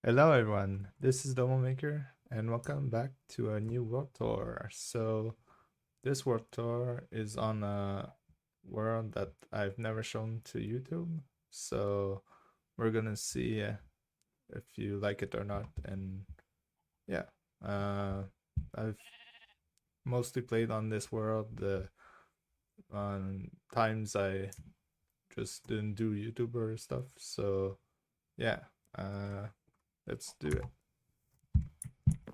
Hello everyone, this is Domo Maker and welcome back to a new world tour. So this world tour is on a world that I've never shown to YouTube. So we're gonna see if you like it or not. And yeah, uh, I've mostly played on this world on times I just didn't do YouTuber stuff. So yeah, uh, let's do it.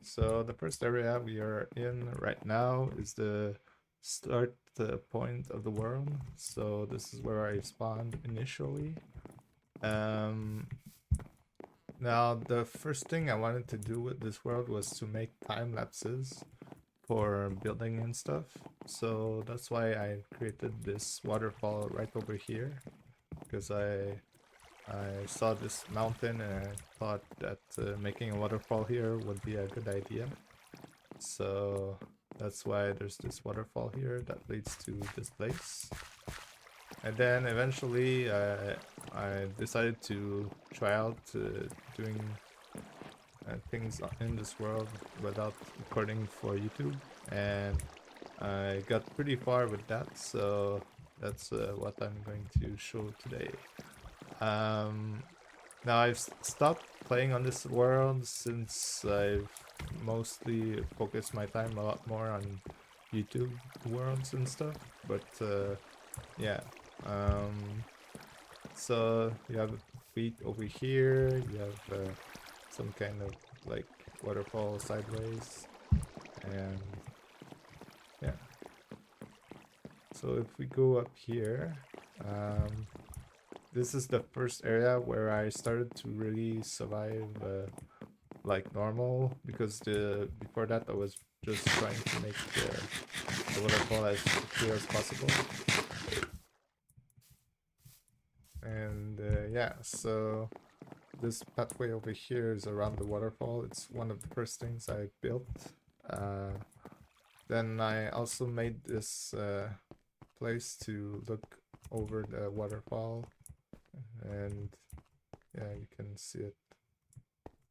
So the first area we are in right now is the start point of the world. So this is where I spawned initially. Um, Now the first thing I wanted to do with this world was to make time lapses for building and stuff. So that's why I created this waterfall right over here because I saw this mountain and I thought that making a waterfall here would be a good idea. So that's why there's this waterfall here that leads to this place. And then eventually I decided to try out doing things in this world without recording for YouTube. And I got pretty far with that, so that's what I'm going to show today. Um, Now I've stopped playing on this world since I've mostly focused my time a lot more on YouTube worlds and stuff. But yeah, um, so you have feet over here. You have some kind of like waterfall sideways, and yeah. So if we go up here, this is the first area where I started to really survive like normal, because the before that I was just trying to make the waterfall as clear as possible. And yeah, so this pathway over here is around the waterfall. It's one of the first things I built. Uh, then I also made this place to look over the waterfall, and yeah, you can see it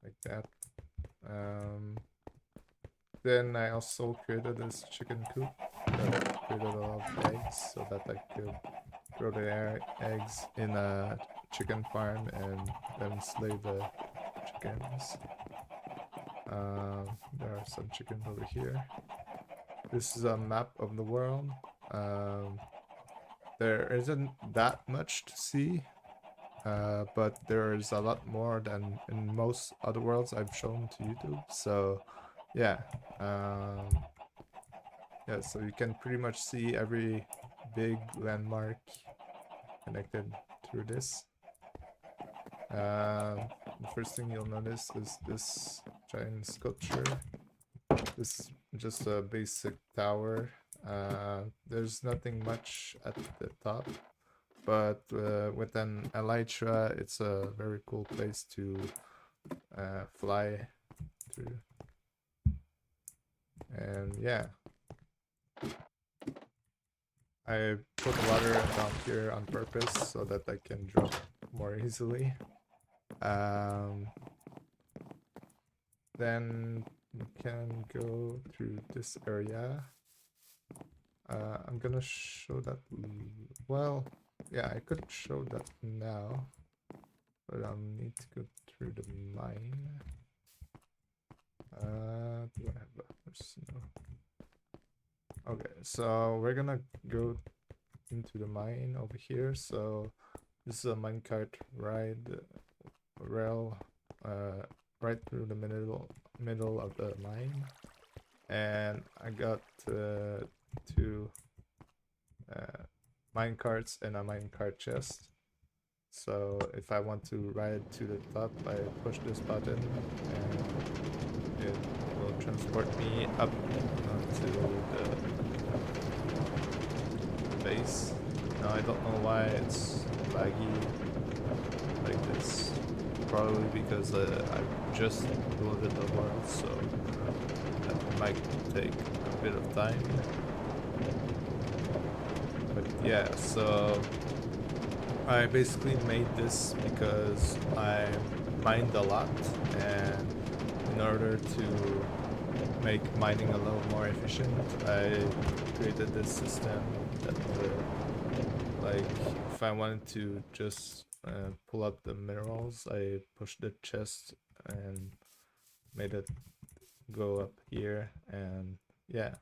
like that. Um, then I also created this chicken coop that created a lot of eggs so that I could grow the eggs in a chicken farm and then slay the chickens. There are some chickens over here. This is a map of the world. Um, there isn't that much to see, but there's a lot more than in most other worlds I've shown to YouTube. So yeah, yeah, so you can pretty much see every big landmark connected through this. The first thing you'll notice is this giant sculpture. This is just a basic tower. There's nothing much at the top, but with an elytra, it's a very cool place to fly through. And yeah, I put water down here on purpose so that I can drop more easily. Um, then we can go through this area. I'm gonna show that. Well, yeah, I could show that now, but I'll need to go through the mine. Do I have a no? Okay, so we're gonna go into the mine over here. So this is a minecart ride rail right through the middle of the mine, and I got two mine carts and a minecart chest. So if I want to ride to the top, I push this button and it will transport me up to the base. Now I don't know why it's laggy like this. Probably because I've just loaded the world, so that might take a bit of time. But yeah, so I basically made this because I'm mined a lot, and in order to make mining a little more efficient, I created this system that, like, if I wanted to just pull up the minerals, I pushed the chest and made it go up here, and yeah.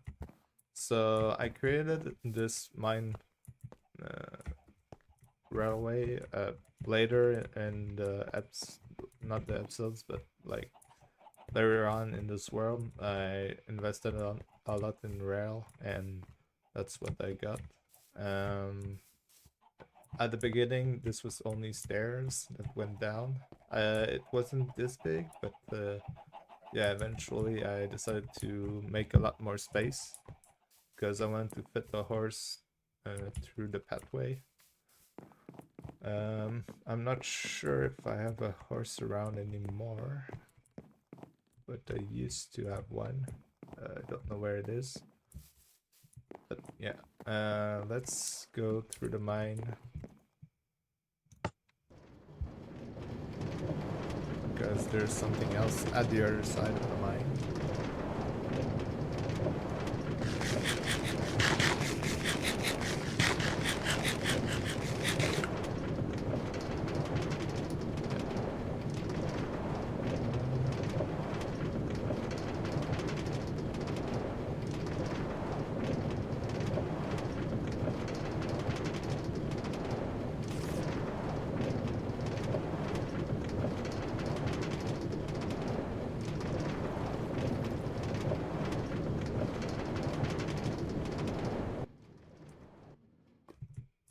So I created this mine railway later in the not the episodes, but like later on in this world. I invested a lot in rail, and that's what I got. Um, at the beginning, this was only stairs that went down. It wasn't this big, but yeah, eventually I decided to make a lot more space because I wanted to fit the horse through the pathway. I'm not sure if I have a horse around anymore, but I used to have one. I don't know where it is, but yeah. Let's go through the mine because there's something else at the other side of the mine.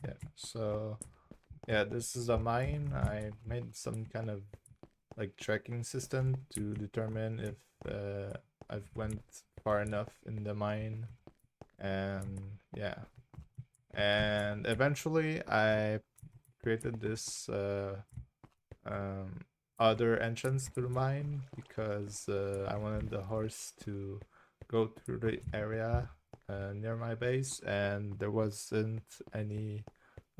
Yeah, so yeah, this is a mine. I made some kind of like tracking system to determine if I've went far enough in the mine, and yeah. And eventually I created this um, other entrance to the mine because I wanted the horse to go through the area near my base, and there wasn't any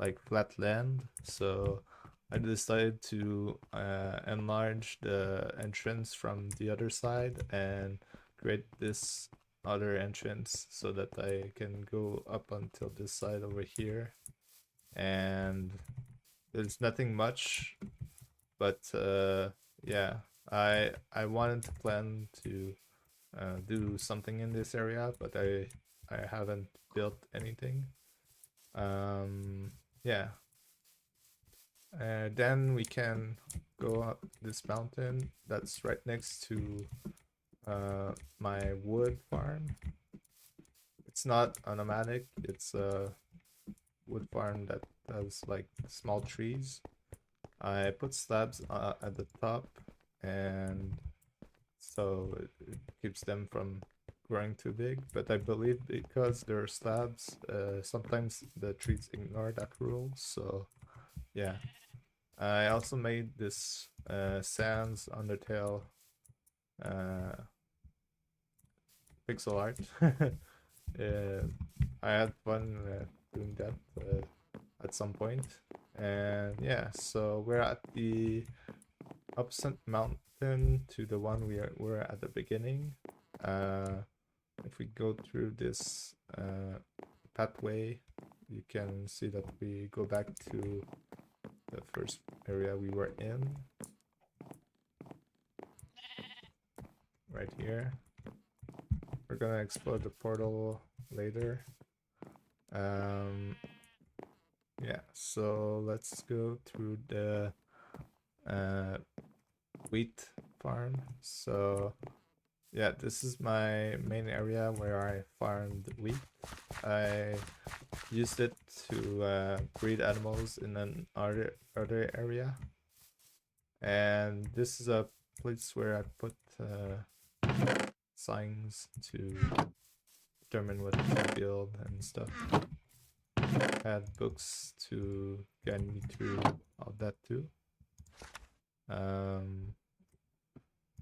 like flat land, so I decided to enlarge the entrance from the other side and create this other entrance so that I can go up until this side over here. And there's nothing much, but yeah, I wanted to plan to do something in this area, but I haven't built anything. Yeah. Then we can go up this mountain that's right next to my wood farm. It's not a nomadic, it's a wood farm that has like small trees. I put slabs at the top, and so it keeps them from growing too big. But I believe because there are slabs, sometimes the trees ignore that rule. So yeah, I also made this Sans Undertale pixel art. I had fun doing that at some point. And yeah, so we're at the opposite mountain to the one we're at the beginning. If we go through this pathway, you can see that we go back to the first area we were in. Right here. We're gonna explore the portal later. Yeah, so let's go through the wheat farm. So yeah, this is my main area where I farmed wheat. I used it to breed animals in an other area, and this is a place where I put signs to determine what to build and stuff. Had books to guide me through all that too.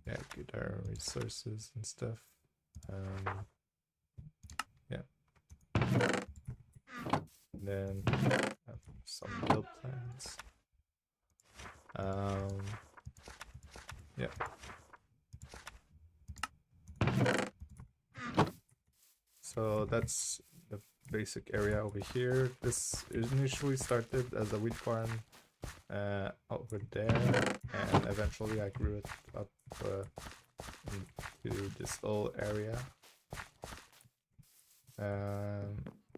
Yeah, get our resources and stuff. Yeah. And then have some build plans. Yeah. So that's the basic area over here. This initially started as a wheat farm over there, and eventually I grew it up into this little area.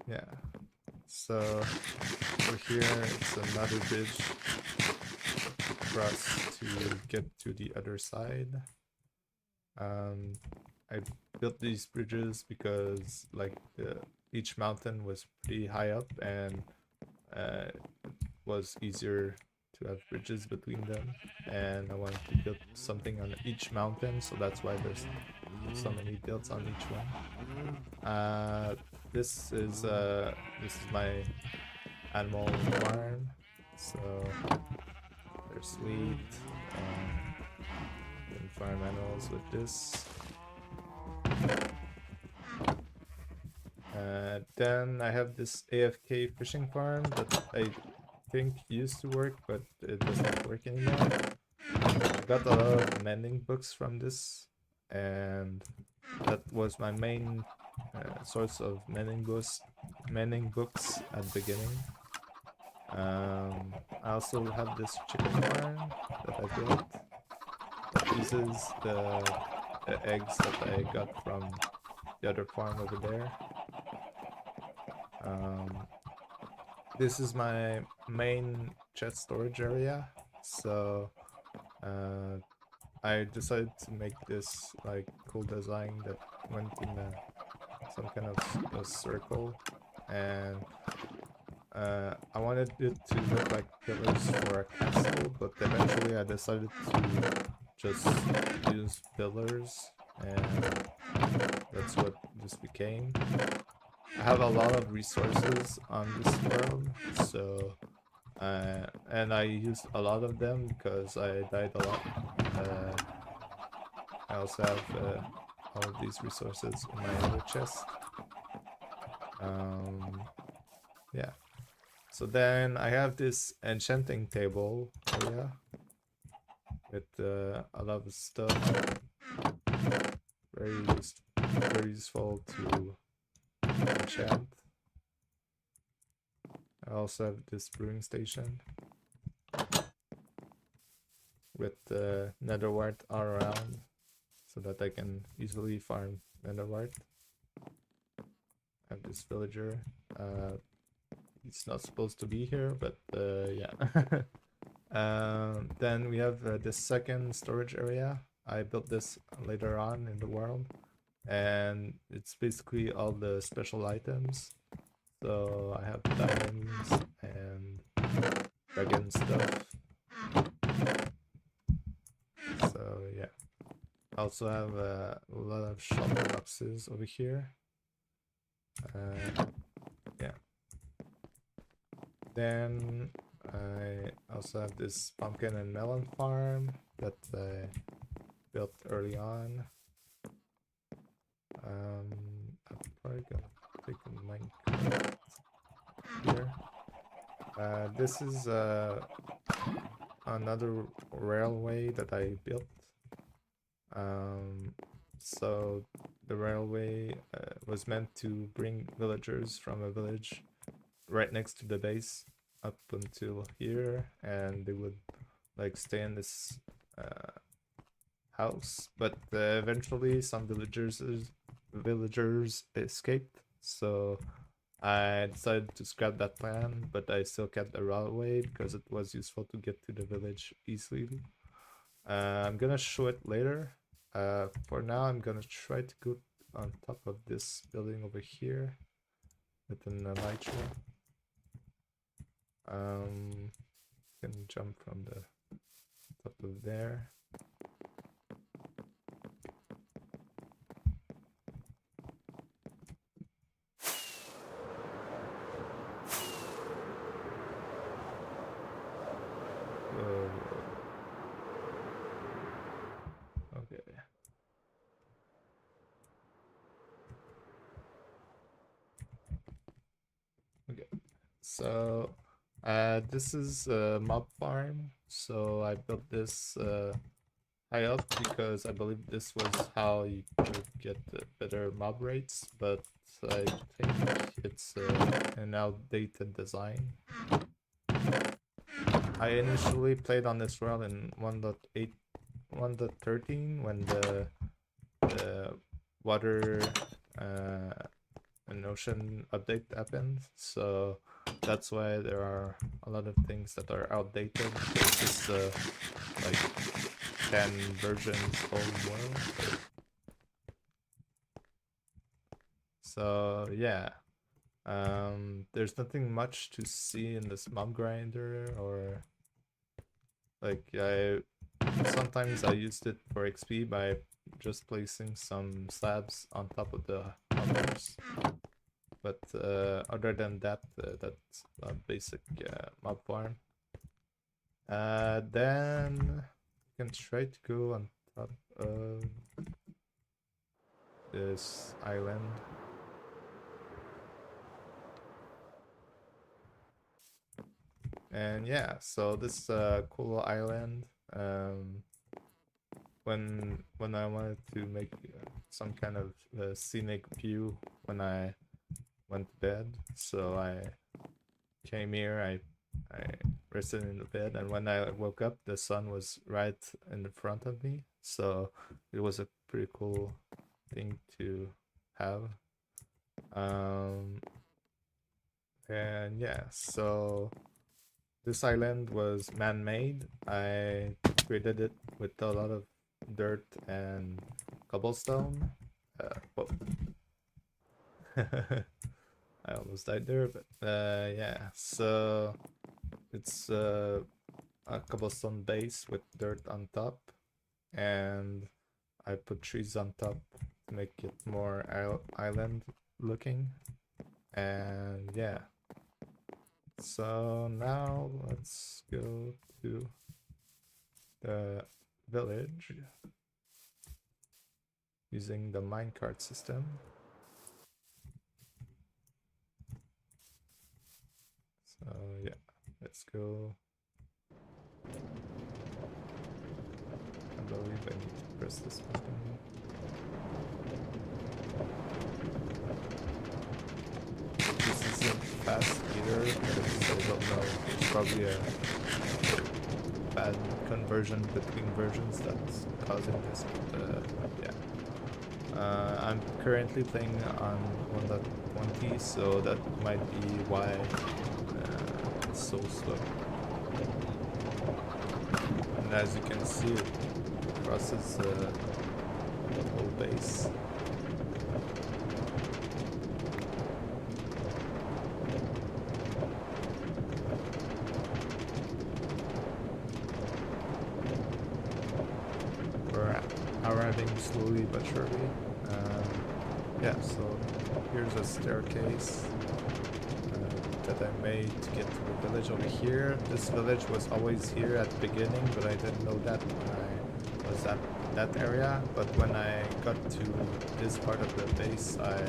Yeah. So over here it's another bridge for us to get to the other side. I built these bridges because like each mountain was pretty high up, and it was easier to have bridges between them, and I wanted to build something on each mountain, so that's why there's so many builds on each one. This is my animal farm, so they're sweet. You can farm animals with this. Then I have this AFK fishing farm that I think used to work, but it doesn't work anymore. I got a lot of mending books from this, and that was my main source of mending books at the beginning. I also have this chicken farm that I built that uses the eggs that I got from the other farm over there. This is my main chest storage area, so I decided to make this like cool design that went in some kind of a circle, and I wanted it to look like pillars for a castle, but eventually I decided to just use pillars, and that's what this became. I have a lot of resources on this world, so and I used a lot of them because I died a lot. I also have all of these resources in my other chest. Yeah. So then I have this enchanting table area with a lot of stuff. Very useful to enchant. I also have this brewing station with netherwort all around, so that I can easily farm netherwort. I have this villager. He's not supposed to be here, but yeah. Then we have this second storage area. I built this later on in the world, and it's basically all the special items. So I have diamonds and dragon stuff. So yeah. I also have a lot of shulker boxes over here. Yeah. Then I also have this pumpkin and melon farm that I built early on. I'm probably gonna take a minecart here. This is another railway that I built. So the railway was meant to bring villagers from a village right next to the base up until here, and they would like stay in this house, but eventually some villagers escaped, so I decided to scrap that plan, but I still kept the railway because it was useful to get to the village easily. I'm gonna show it later. For now, I'm gonna try to go on top of this building over here with an elytra. Can jump from the top of there. Okay. Okay. So this is a mob farm. So I built this high up because I believe this was how you could get the better mob rates, but I think it's an outdated design. I initially played on this world in 1.8, 1.13 when the water and ocean update happened, so that's why there are a lot of things that are outdated. It's just like 10 versions old world. So yeah, there's nothing much to see in this mob grinder, or like sometimes I used it for XP by just placing some slabs on top of the others. But other than that, that's a basic mob farm. Then you can try to go on top of this island. And yeah, so this cool island. When I wanted to make some kind of scenic view when I went to bed, so I came here. I rested in the bed, and when I woke up, the sun was right in front of me. So it was a pretty cool thing to have. And yeah, so this island was man-made. I created it with a lot of dirt and cobblestone. Whoa. I almost died there, but yeah. So it's a cobblestone base with dirt on top, and I put trees on top to make it more island looking. And yeah. So now let's go to the village using the minecart system. So yeah, let's go. I believe I need to press this button. This isn't fast either because I don't know. It's probably a bad conversion between versions that's causing this. But yeah. I'm currently playing on 1.20, so that might be why it's so slow. And as you can see, it crosses the whole base. We're arriving slowly but surely. Yeah, so here's a staircase that I made to get to the village over here. This village was always here at the beginning, but I didn't know that when I was at that area. But when I got to this part of the base, I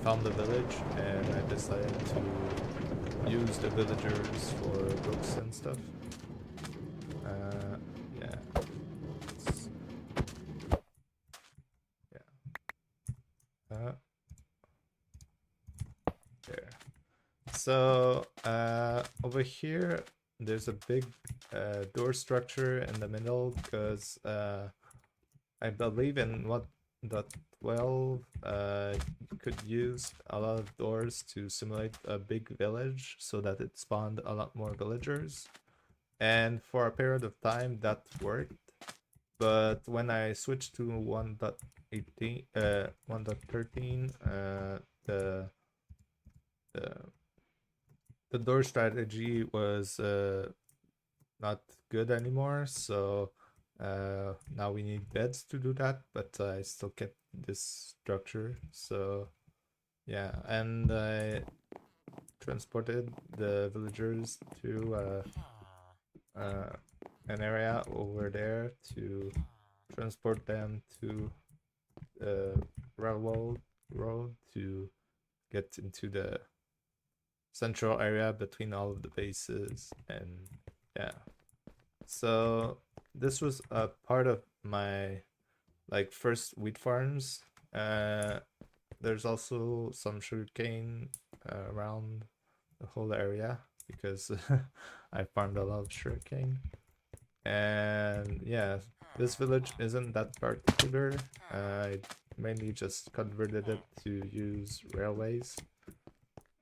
found the village and I decided to use the villagers for books and stuff. Yeah. There. So over here, there's a big door structure in the middle because I believe in 1.12 you could use a lot of doors to simulate a big village so that it spawned a lot more villagers. And for a period of time that worked. But when I switched to 1.18, 1.13, the door strategy was not good anymore, so now we need beds to do that, but I still kept this structure. So yeah, and I transported the villagers to an area over there to transport them to the railroad road to get into the central area between all of the bases. And yeah, so this was a part of my like first wheat farms. There's also some sugarcane around the whole area because I farmed a lot of sugarcane. And yeah, this village isn't that particular. I mainly just converted it to use railways,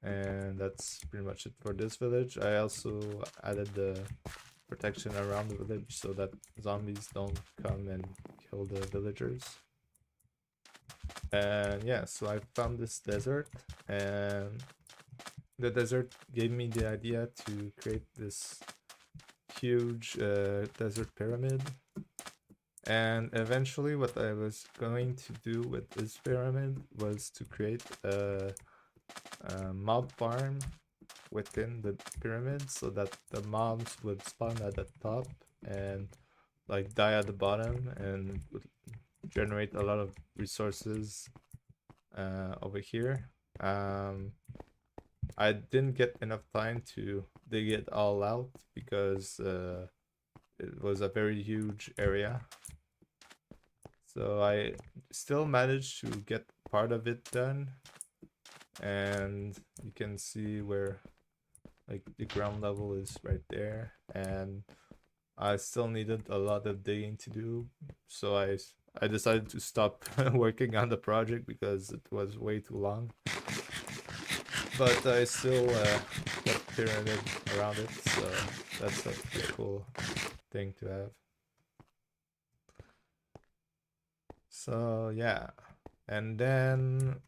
and that's pretty much it for this village. I also added the protection around the village so that zombies don't come and kill the villagers. And yeah, so I found this desert, and the desert gave me the idea to create this huge desert pyramid. And eventually what I was going to do with this pyramid was to create a mob farm within the pyramid so that the mobs would spawn at the top and like die at the bottom and would generate a lot of resources over here. I didn't get enough time to dig it all out because it was a very huge area. So I still managed to get part of it done, and you can see where like the ground level is right there, and I still needed a lot of digging to do, so I decided to stop working on the project because it was way too long. But I still got pyramid around it, so that's a pretty cool thing to have. So yeah, and then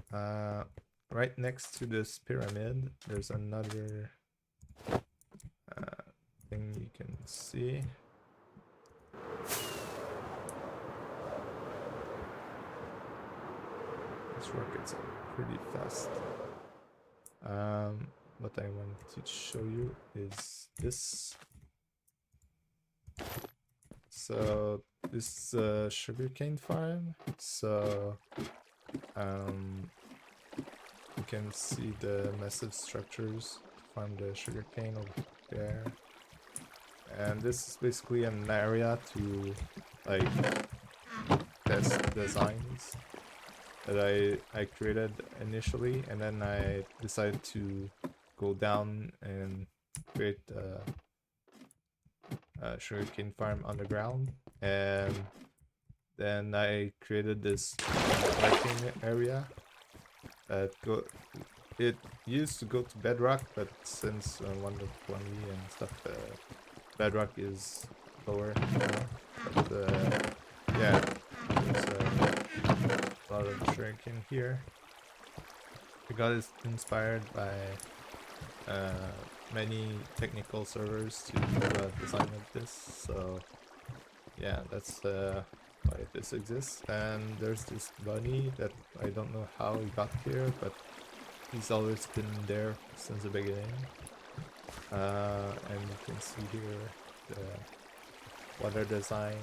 right next to this pyramid, there's another thing you can see. This rocket's pretty fast. What I want to show you is this. So this is a sugarcane farm. So you can see the massive structures to farm the sugarcane over there. And this is basically an area to like test designs that I created initially, and then I decided to go down and create a sugarcane farm underground, and then I created this lighting area that it used to go to bedrock, but since 1.20 and stuff, bedrock is lower now. But yeah, there's a lot of sugarcane here. I got inspired by many technical servers to do a design of this, so yeah, that's why this exists. And there's this bunny that I don't know how he got here, but he's always been there since the beginning. And you can see here the water design.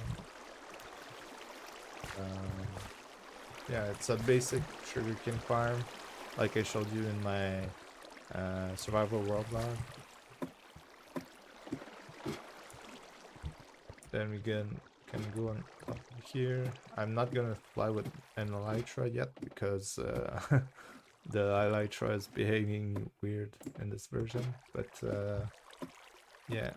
Yeah, it's a basic sugarcane farm, like I showed you in my survival world log. Then we can go on up here. I'm not gonna fly with an elytra yet because the elytra is behaving weird in this version. But yeah.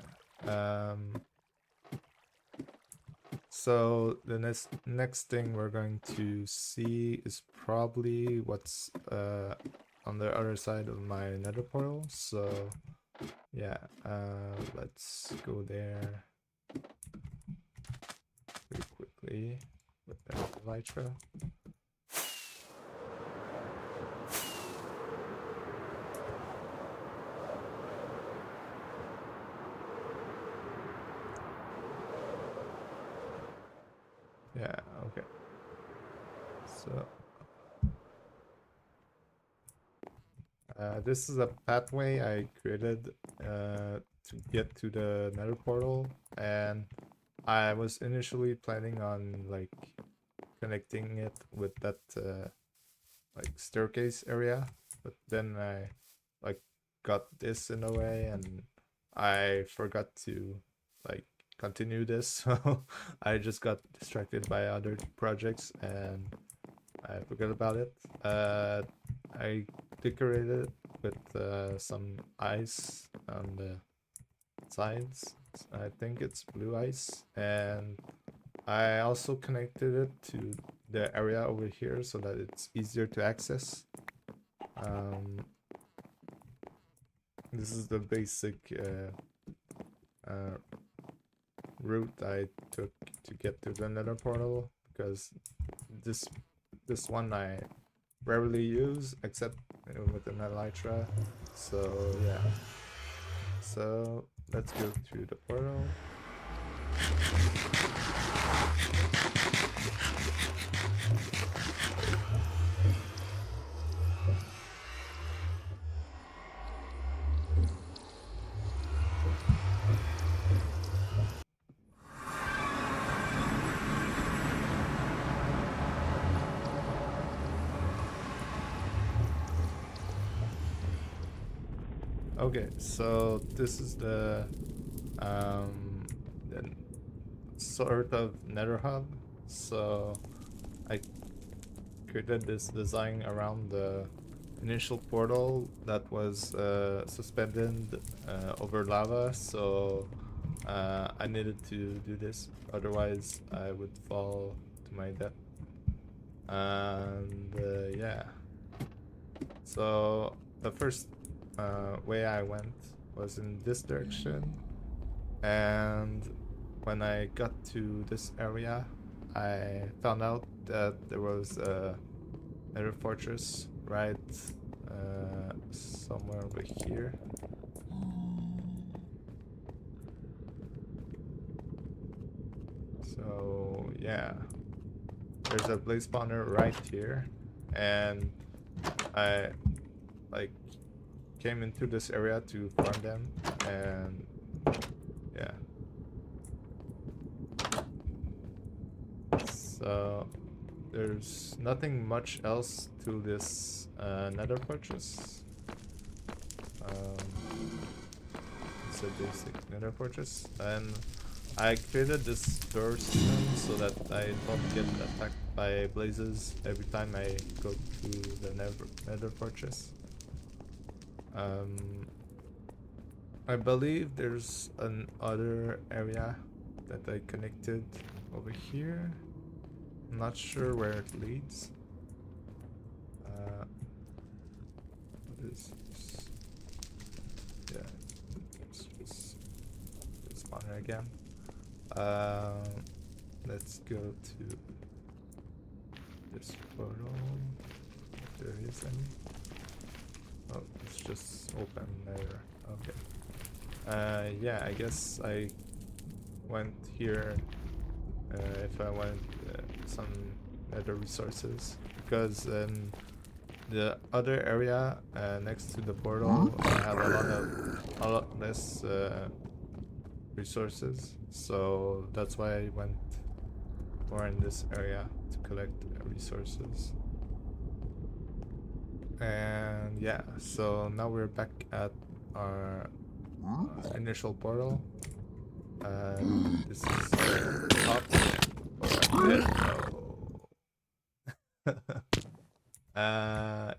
So the next thing we're going to see is probably what's on the other side of my nether portal. So yeah, let's go there pretty quickly with the elytra. Yeah, okay. So this is a pathway I created to get to the nether portal, and I was initially planning on like connecting it with that like staircase area, but then I like got this in a way, and I forgot to like continue this, so I just got distracted by other projects and I forgot about it. I decorated it with some ice on the sides. I think it's blue ice, and I also connected it to the area over here so that it's easier to access. This is the basic route I took to get to the nether portal, because this one I rarely use except with an elytra. So yeah, so let's go to the portal. Okay, so this is the sort of nether hub. So I created this design around the initial portal that was suspended over lava, so I needed to do this, otherwise I would fall to my death. And yeah, so the first way I went was in this direction, and when I got to this area I found out that there was a nether fortress right somewhere over here. So yeah, there's a blaze spawner right here, and I like came into this area to farm them, and yeah. So there's nothing much else to this nether fortress. It's a basic nether fortress, and I created this door system so that I don't get attacked by blazes every time I go to the nether fortress. I believe there's another area that I connected over here. I'm not sure where it leads. What is this? Yeah, it's just the spawner again. Let's go to this portal, if there is any. Oh, it's just open there. Okay. Yeah, I guess I went here if I want some nether resources, because in the other area next to the portal I have a lot less resources, so that's why I went more in this area to collect resources. And yeah, so now we're back at our initial portal. This is top.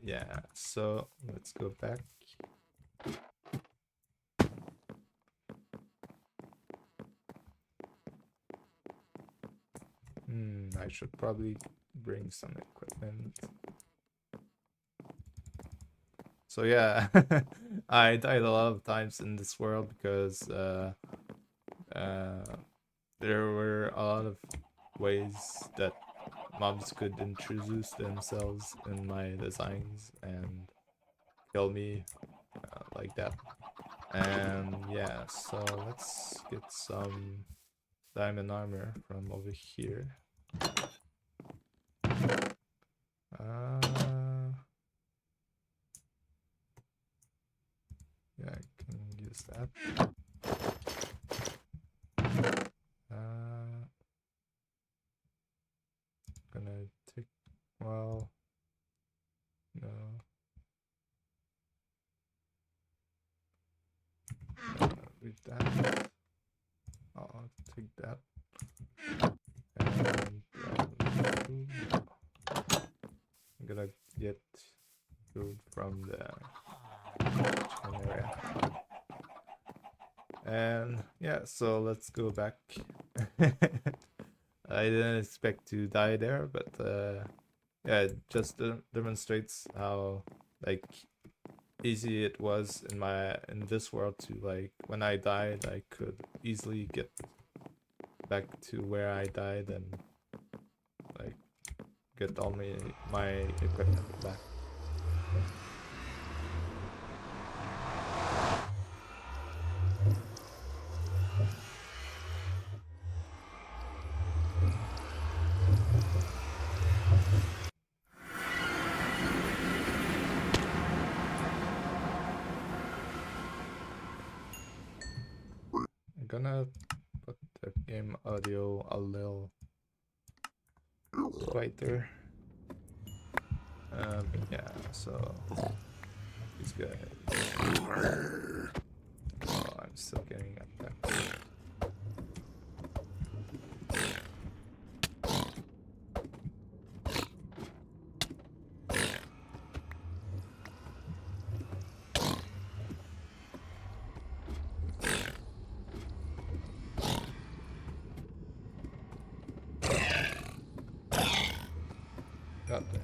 Yeah, so let's go back. I should probably bring some equipment. So yeah, I died a lot of times in this world because there were a lot of ways that mobs could introduce themselves in my designs and kill me like that. And yeah, so let's get some diamond armor from over here. Yeah, I can use that. Gonna take, well, no. Read that. I'll take that. And I'm gonna get food from the chicken area. And yeah, so let's go back. I didn't expect to die there, but yeah, it just demonstrates how like easy it was in this world to, like, when I died I could easily get back to where I died and like get all my equipment back. I'm gonna put the game audio a little quieter. Yeah, so these guys. Oh, I'm still getting attacked. God damn.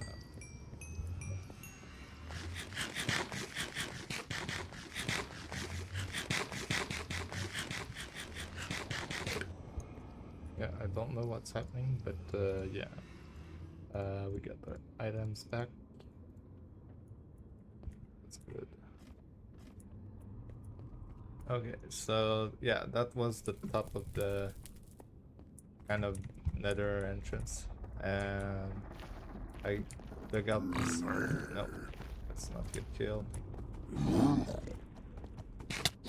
Yeah, I don't know what's happening, but yeah. We got the items back. That's good. Okay, so yeah, that was the top of the kind of nether entrance. And I dug out this. No, let's not get killed.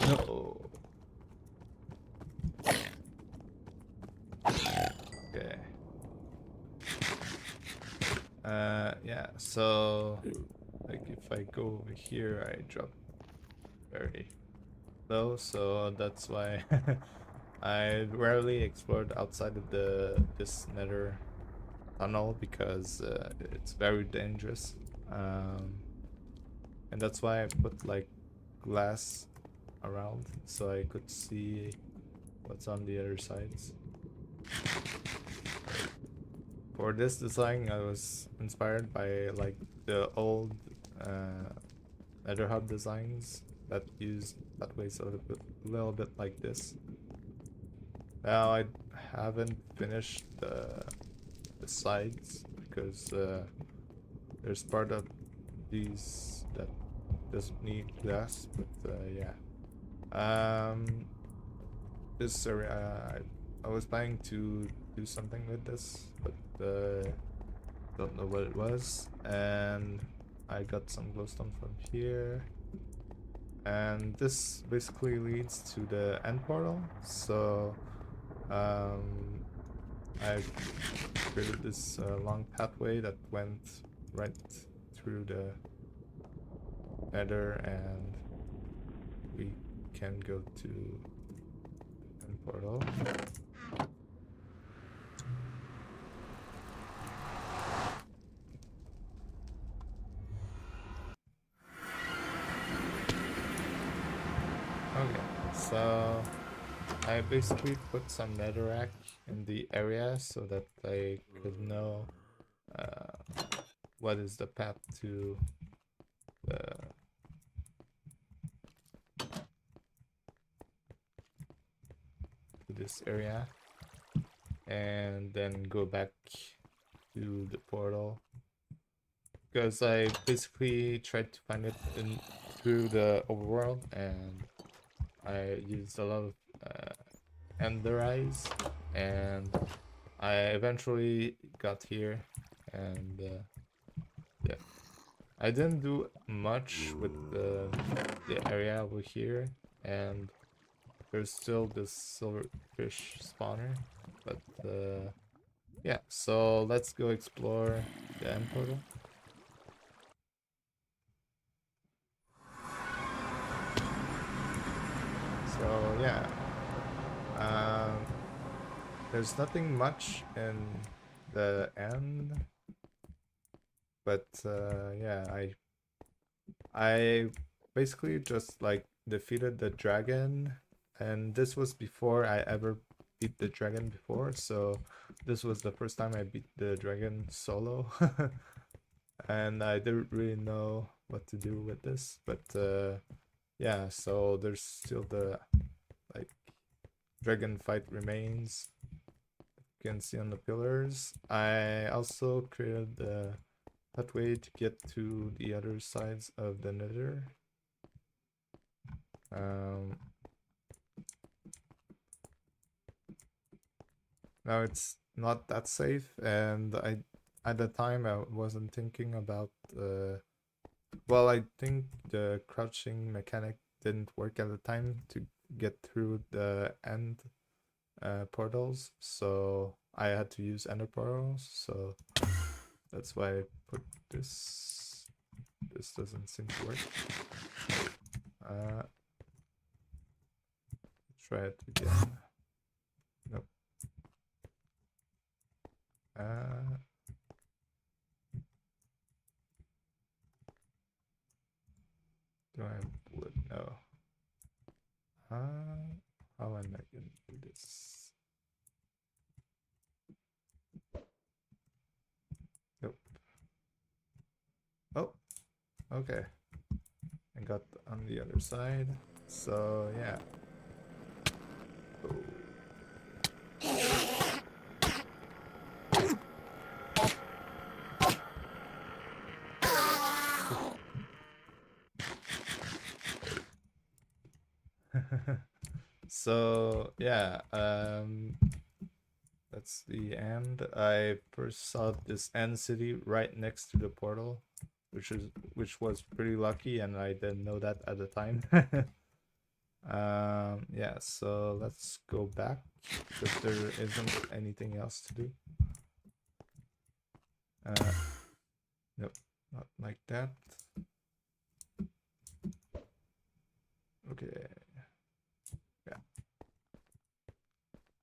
No. Okay. Yeah, so like if I go over here, I drop very low, so that's why I rarely explored outside of this nether tunnel because it's very dangerous. And that's why I put like glass around so I could see what's on the other sides. For this design, I was inspired by like the old nether hub designs that use pathways a little bit like this. Now I haven't finished the sides because there's part of these that doesn't need glass, but yeah. This area, I was planning to do something with this, but don't know what it was. And I got some glowstone from here. And this basically leads to the end portal. So I created this long pathway that went right through the nether, and we can go to end portal. Okay, so I basically put some netherrack in the area so that I could know what is the path to the this area, and then go back to the portal, because I basically tried to find it through the overworld, and I used a lot of ender eyes, and I eventually got here. And yeah, I didn't do much with the area over here, and there's still this silverfish spawner, but yeah, so let's go explore the end portal. So yeah, there's nothing much in the end, but yeah, I basically just like defeated the dragon, and this was before I ever beat the dragon before, so this was the first time I beat the dragon solo. And I didn't really know what to do with this, but yeah, so there's still the like dragon fight remains. You can see on the pillars. I also created the pathway to get to the other sides of the nether. Um, Now it's not that safe, and I at the time I wasn't thinking about well, I think the crouching mechanic didn't work at the time to get through the end portals, so I had to use ender portals, so that's why I put this. This doesn't seem to work. Uh, try it again. Nope. Uh, do I have wood? No. How am I gonna do this? Nope. Oh, okay. I got on the other side. So yeah. So yeah, that's the end. I first saw this end city right next to the portal, which was pretty lucky, and I didn't know that at the time. Yeah, so let's go back because there isn't anything else to do. Nope, not like that. Okay. Yeah.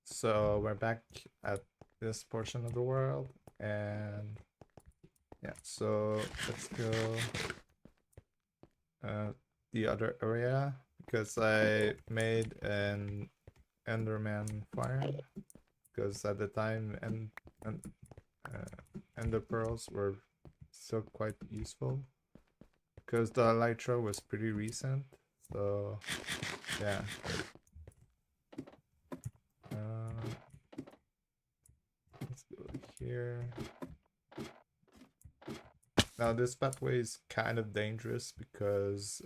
So we're back at this portion of the world, and yeah, so let's go the other area because I made an Enderman farm because at the time and Ender pearls were still quite useful because the Elytra was pretty recent. So yeah. Let's go here. Now this pathway is kind of dangerous because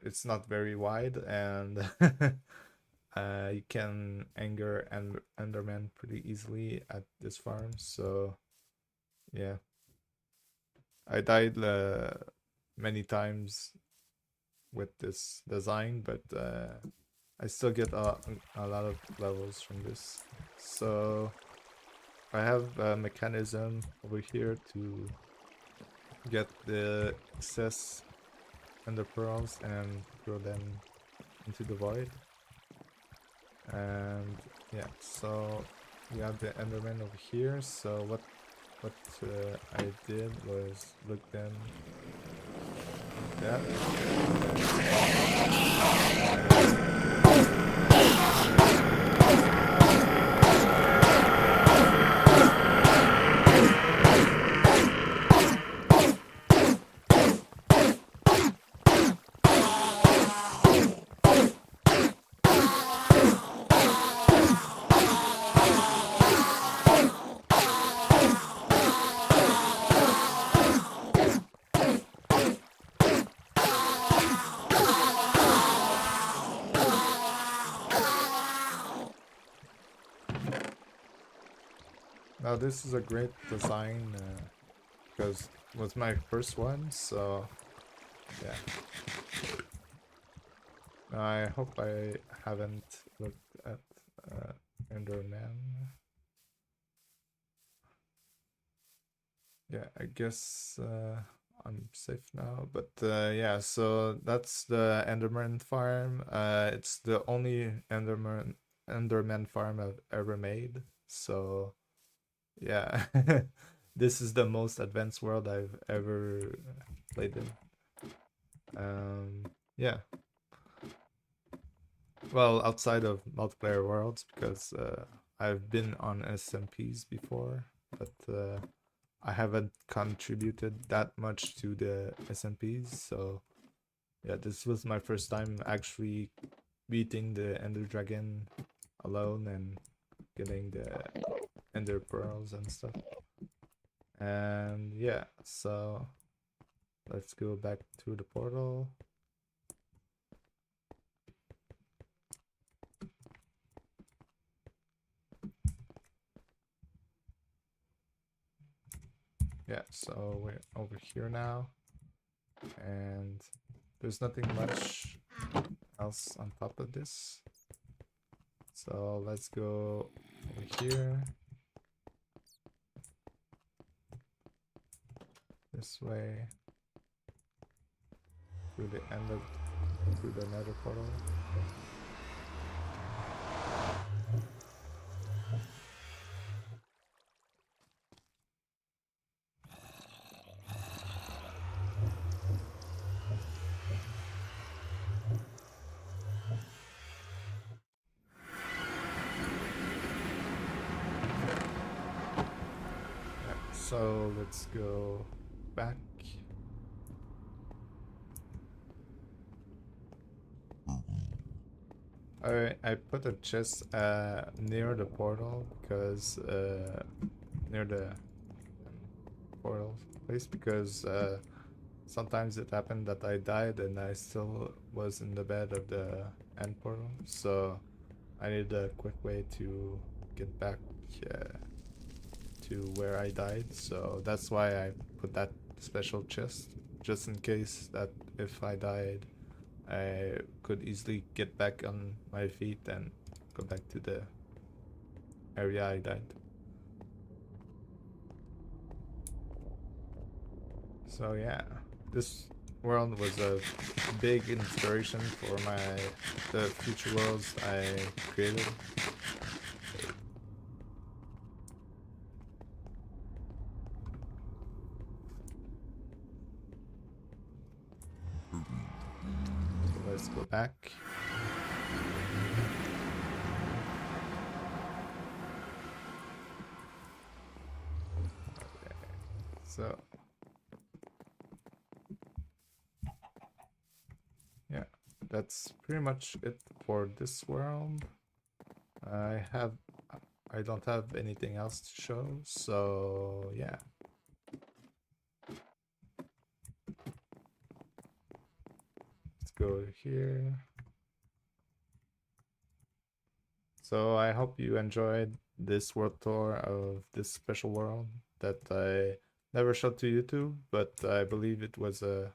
it's not very wide, and you can anger Enderman pretty easily at this farm. So yeah, I died many times with this design, but I still get a lot of levels from this. So I have a mechanism over here to get the excess ender pearls and throw them into the void. And yeah, so we have the enderman over here. So what I did was look them like Now this is a great design because it was my first one, so yeah. I hope I haven't looked at Enderman. Yeah, I guess I'm safe now. But yeah, so that's the Enderman farm. It's the only Enderman Enderman farm I've ever made. So yeah, this is the most advanced world I've ever played in. Yeah. Well, outside of multiplayer worlds, because I've been on SMPs before, but I haven't contributed that much to the SMPs. So yeah, this was my first time actually beating the Ender Dragon alone and getting the Ender Pearls and stuff. And yeah, so let's go back to the portal. Yeah, so we're over here now, and there's nothing much else on top of this. So let's go over here. This way. Through the end of through the nether portal. Yeah, so let's go back. I put a chest near the portal because near the portal place because sometimes it happened that I died and I still was in the bed of the end portal, so I need a quick way to get back uh, to where I died. So that's why I put that special chest, just in case that if I died, I could easily get back on my feet and go back to the area I died. So yeah, this world was a big inspiration for the future worlds I created. So let's go back. Okay. So yeah, that's pretty much it for this world. I have I don't have anything else to show, so yeah. Let's go here. So I hope you enjoyed this world tour of this special world that I never showed to YouTube, but I believe it was a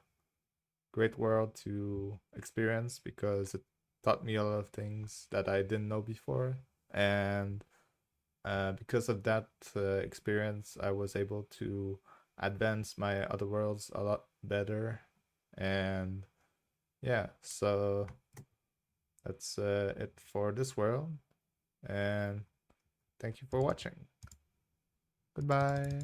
great world to experience because it taught me a lot of things that I didn't know before. And because of that experience, I was able to advance my other worlds a lot better. And yeah, so that's it for this world. And thank you for watching. Goodbye.